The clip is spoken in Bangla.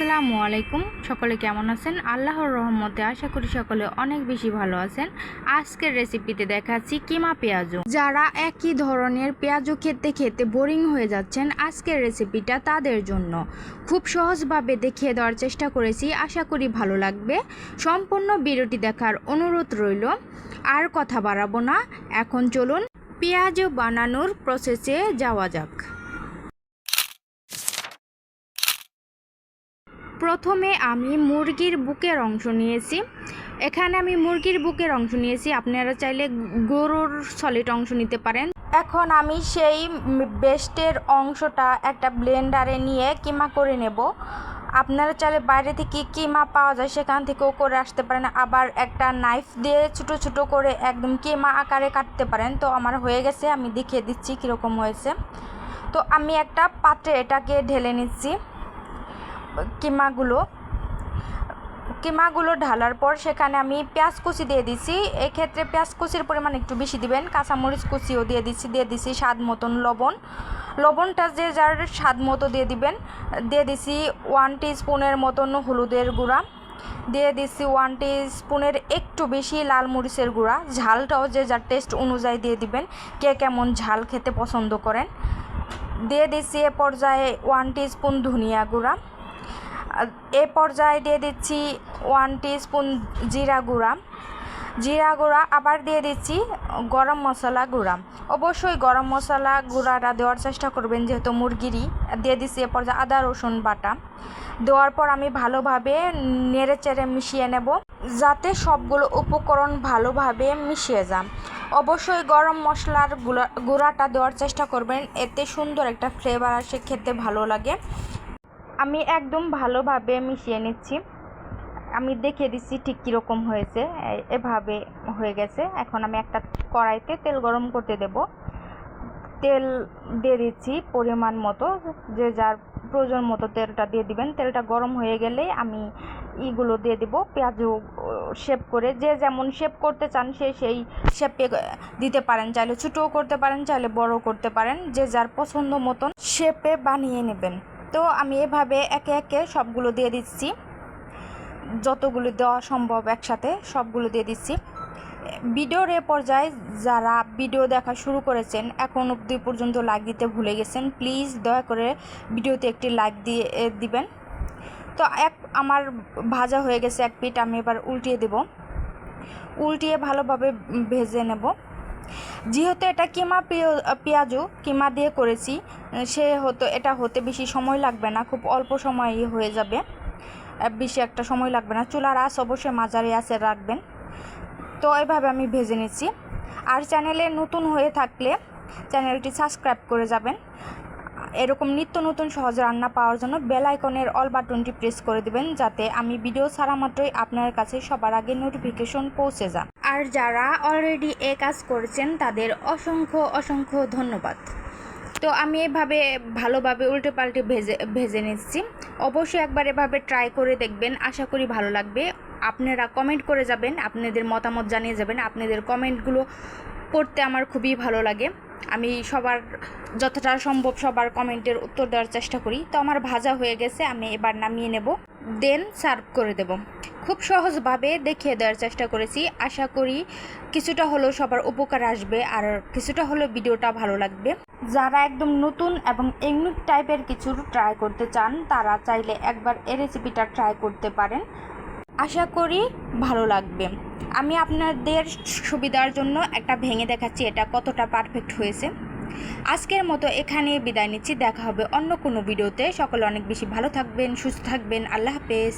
আসসালামু আলাইকুম। সকলে কেমন আছেন? আল্লাহর রহমতে আশা করি সকলে অনেক বেশি ভালো আছেন। আজকের রেসিপিতে দেখাচ্ছি কিমা পেঁয়াজু। যারা একই ধরনের পেঁয়াজু খেতে খেতে বোরিং হয়ে যাচ্ছেন, আজকের রেসিপিটা তাদের জন্য। খুব সহজভাবে দেখিয়ে দেওয়ার চেষ্টা করেছি, আশা করি ভালো লাগবে। সম্পূর্ণ ভিডিওটি দেখার অনুরোধ রইল। আর কথা বাড়াবো না, এখন চলুন পেঁয়াজু বানানোর প্রসেসে যাওয়া যাক। প্রথমে আমি মুরগির বুকের অংশ নিয়েছি। এখানে আমি মুরগির বুকের অংশ নিয়েছি, আপনারা চাইলে গরুর সলিড অংশ নিতে পারেন। এখন আমি সেই বেস্টের অংশটা একটা ব্লেন্ডারে নিয়ে কিমা করে নেব। আপনারা চাইলে বাইরে থেকে কিমা পাওয়া যায় সেখান থেকেও করে আসতে পারেন, আবার একটা নাইফ দিয়ে ছোটো ছোটো করে একদম কিমা আকারে কাটতে পারেন। তো আমার হয়ে গেছে, আমি দেখিয়ে দিচ্ছি কীরকম হয়েছে। তো আমি একটা পাত্রে এটাকে ঢেলে নিচ্ছি। কিমাগুলো ঢালার পর সেখানে আমি পেঁয়াজ কুচি দিয়ে দিছি। এক্ষেত্রে পেঁয়াজ কুচির পরিমাণ একটু বেশি দিবেন। কাঁচামরিচ কুচিও দিয়ে দিছি স্বাদ মতন লবণটা যে যার স্বাদ মতো দিয়ে দিবেন। দিয়ে দিছি 1 টিস্পুনের মতন হলুদের গুঁড়া, দিয়ে দিছি 1 টিস্পুনের একটু বেশি লাল মরিচের গুঁড়া। ঝালটাও যে যার টেস্ট অনুযায়ী দিয়ে দিবেন, কে কেমন ঝাল খেতে পছন্দ করেন। দিয়ে দিছি এ পর্যায়ে 1 টিস্পুন ধনিয়া গুঁড়া। এ পর্যায়ে দিয়ে দিচ্ছি 1 টিস্পুন জিরা গুঁড়া। আবার দিয়ে দিচ্ছি গরম মশলা গুঁড়া। অবশ্যই গরম মশলা গুঁড়াটা দেওয়ার চেষ্টা করবেন, যেহেতু মুরগিরই। দিয়ে দিচ্ছি এ পর্যায়ে আদা রসুন বাটা। দেওয়ার পর আমি ভালোভাবে নেড়ে চেড়ে মিশিয়ে নেব, যাতে সবগুলো উপকরণ ভালোভাবে মিশিয়ে যান। অবশ্যই গরম মশলার গুঁড়াটা দেওয়ার চেষ্টা করবেন, এতে সুন্দর একটা ফ্লেভার আসে, খেতে ভালো লাগে। আমি একদম ভালোভাবে মিশিয়ে নিচ্ছি। আমি দেখিয়ে দিচ্ছি ঠিক কীরকম হয়েছে। এভাবে হয়ে গেছে। এখন আমি একটা কড়াইতে তেল গরম করতে দেব। তেল দিয়ে দিচ্ছি পরিমাণ মতো, যে যার প্রয়োজন মতো তেলটা দিয়ে দিবেন। তেলটা গরম হয়ে গেলে আমি ইগুলো দিয়ে দেব, পেঁয়াজু শেপ করে। যে যেমন শেপ করতে চান সেই শেপে দিতে পারেন, চাইলে ছোটোও করতে পারেন, চাইলে বড়ও করতে পারেন, যে যার পছন্দ মতন শেপে বানিয়ে নেবেন। তো আমি এভাবে একে একে সবগুলো দিয়ে দিচ্ছি, যতগুলো দেওয়া সম্ভব একসাথে সবগুলো দিয়ে দিচ্ছি। ভিডিওর এ পর্যায়ে যারা ভিডিও দেখা শুরু করেছেন, এখন অবধি পর্যন্ত লাইক দিতে ভুলে গেছেন, প্লিজ দয়া করে ভিডিওতে একটি লাইক দিয়ে দিবেন। তো আমার ভাজা হয়ে গেছে এক পিঠ, আমি এবার উল্টিয়ে দেব। উল্টিয়ে ভালোভাবে ভেজে নেব। যেহেতু এটা পেঁয়াজু কিমা দিয়ে করেছি, এটা হতে বেশি সময় লাগবে না, খুব অল্প সময়ই হয়ে যাবে, বেশি একটা সময় লাগবে না। চুলার আঁচ অবশ্যই মাঝারি আঁচে রাখবেন। তো এভাবে আমি ভেজে নিচ্ছি। আর চ্যানেলে নতুন হয়ে থাকলে চ্যানেলটি সাবস্ক্রাইব করে যাবেন। এরকম নিত্য নতুন সহজ রান্না পাওয়ার জন্য বেল আইকনের অল বাটনটি প্রেস করে দিবেন, যাতে আমি ভিডিও ছাড়া মাত্রই আপনার কাছে সবার আগে নোটিফিকেশন পৌঁছে যান। আর যারা অলরেডি কাজ করেছেন তাদের অসংখ্য ধন্যবাদ। তো আমি এভাবে ভালোভাবে উল্টে পাল্টে ভেজে নিচ্ছি। অবশ্যই একবার এভাবে ট্রাই করে দেখবেন, আশা করি ভালো লাগবে। আপনারা কমেন্ট করে যাবেন, আপনাদের মতামত জানিয়ে যাবেন। আপনাদের কমেন্টগুলো পড়তে আমার খুবই ভালো লাগে। আমি যতটা সম্ভব সবার কমেন্টের উত্তর দেওয়ার চেষ্টা করি। তো আমার ভাজা হয়ে গেছে, আমি এবার নামিয়ে নেব, দেন সার্ভ করে দেব। খুব সহজভাবে দেখিয়ে দেওয়ার চেষ্টা করেছি, আশা করি কিছুটা হলেও সবার উপকার আসবে, আর কিছুটা হলেও ভিডিওটা ভালো লাগবে। যারা একদম নতুন এবং ইউনিক টাইপের কিছু ট্রাই করতে চান, তারা চাইলে একবার এই রেসিপিটা ট্রাই করতে পারেন, আশা করি ভালো লাগবে। আমি আপনাদের সুবিধার জন্য একটা ভেঙে দেখাচ্ছি এটা কতটা পারফেক্ট হয়েছে। আজকের মতো এখানে বিদায় নিচ্ছি, দেখা হবে অন্য কোনো ভিডিওতে। সকলে অনেক বেশি ভালো থাকবেন, সুস্থ থাকবেন। আল্লাহ হাফেজ।